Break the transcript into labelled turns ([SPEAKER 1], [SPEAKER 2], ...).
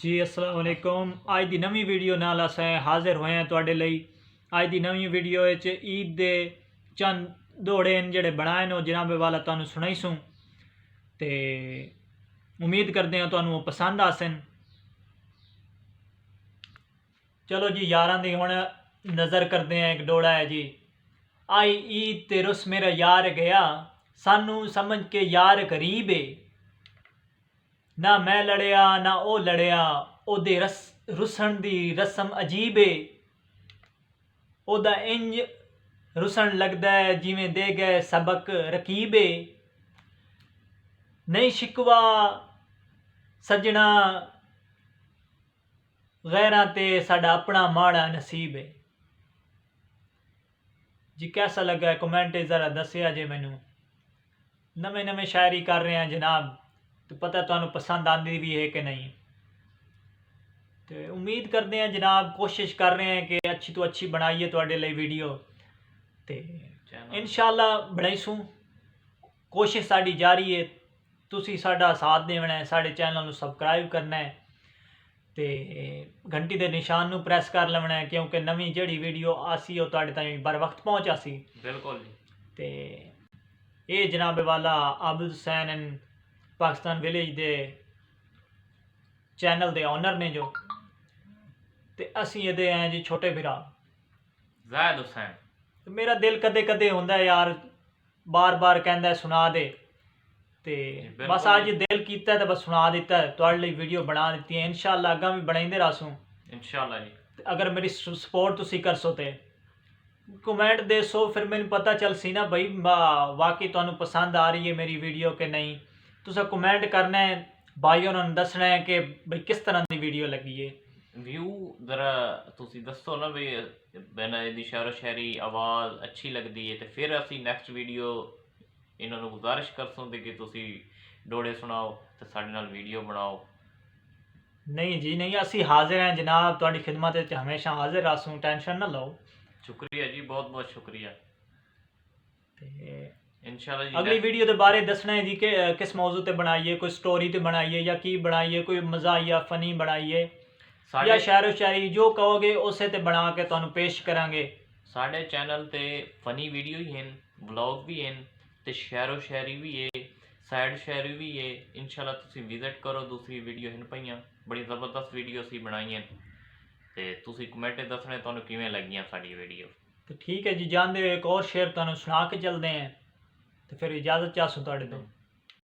[SPEAKER 1] जी अस्सलाम वालेकुम। अज की नवी वीडियो नाल अस हाजिर होए हैं तुहाडे लई। अज की नवी वीडियो ईद दे चंद दौड़े न जेह्ड़े बनाए न जनाब वाला तुहानू सुनाईसूँ ते उम्मीद करते हैं तुहानू पसंद आसन। चलो जी यारां दी हुण नज़र करते हैं। एक डोड़ा है जी, आई ईद ते रुस मेरा यार गया, सानू समझ के यार गरीब है। ना मैं लड़िया ना ओ लड़िया, ओदे रुसन दी रस्म अजीब है। ओदा इंज रुसन लगदा है जिवें दे गए सबक रकीबे। नहीं शिकवा सजना गैरां ते साडा अपना माड़ा नसीब है। जी कैसा लगा है कमेंट ज़रा दसिया जे मैनू। नवे नवे शायरी कर रहे हैं जनाब, तो पता तुहानू पसंद आती भी है कि नहीं। तो उम्मीद करते हैं जनाब, कोशिश कर रहे हैं कि अच्छी तो अच्छी बनाइए तुहाडे लिए वीडियो, तो इंशाअल्लाह बनाईसूँ। कोशिश साड़ी जारी है। तुसी साडा साथ देना है, साडे चैनल नू सबसक्राइब करना है, तो घंटी के निशान नू प्रेस कर लेना है, क्योंकि नवी जिहड़ी वीडियो आसी वो तुहाडे ताईं बर वक्त पहुँचासी।
[SPEAKER 2] बिल्कुल जी।
[SPEAKER 1] तो ये जनाब वाला आबिद हुसैन एंड पाकिस्तान विलेज दे चैनल दे ऑनर ने जो, ते असी ये हैं जी छोटे भरा
[SPEAKER 2] ज़ाहिद हुसैन।
[SPEAKER 1] तो मेरा दिल कदे कदे होंदा है यार, बार बार कहता है सुना दे, तो बस आज दिल किया तो बस सुना दिता है, तुहाडे लिए वीडियो बना दी है। इंशाअल्लाह अग्गां भी बनाइंदे रहसूँ
[SPEAKER 2] इंशाअल्लाह जी।
[SPEAKER 1] अगर मेरी सपोर्ट तुसी करसो तो कमेंट देसो, फिर मैंने पता चल सी ना भाई वाकई तुहानू पसंद आ रही है मेरी वीडियो कि नहीं। तुसा कमेंट करना है, भाई उन्होंने दसना है कि भाई किस तरह की वीडियो लगी है।
[SPEAKER 2] व्यू जरा तुसी दसो ना भी मैंने यदि शायरो शायरी आवाज़ अच्छी लगती है तो फिर असी नैक्सट वीडियो इन्होंने गुजारिश करसूँ कि तुसी डोड़े सुनाओ तो साडे नाल वीडियो बनाओ।
[SPEAKER 1] नहीं जी नहीं, असी हाजिर हैं जनाब, तुहाडी खिदमत विच हमेशा हाजिर रहसूँ, टेंशन ना लो।
[SPEAKER 2] शुक्रिया जी, बहुत बहुत शुक्रिया। इंशाअल्लाह जी
[SPEAKER 1] अगली वीडियो के बारे दसना है जी कि किस मौजू ते बनाइए, कोई स्टोरी ते बनाइए या की बनाइए, कोई मज़ाहिया फनी बनाइए या शायरो शायरी, जो कहोगे उसे ते बना के तुहानू पेश करांगे।
[SPEAKER 2] साढ़े चैनल ते फनी वीडियो ही हैं, ब्लॉग भी हैं, तो शायरो शायरी भी है, साइड शायरी भी है। इंशाल्लाह तुसी विजिट करो, दूसरी वीडियो हैं पईयां, बड़ी ज़बरदस्त वीडियो असी बनाई हैं, तो तुसी कमेंट दसने तुहानू किवें लगियां साडी वीडियो।
[SPEAKER 1] तो ठीक है जी, जान दे एक और शेर तुहानू सुना के चलते हैं, तो फिर इजाज़त चाहसूँ तुहाडे तो।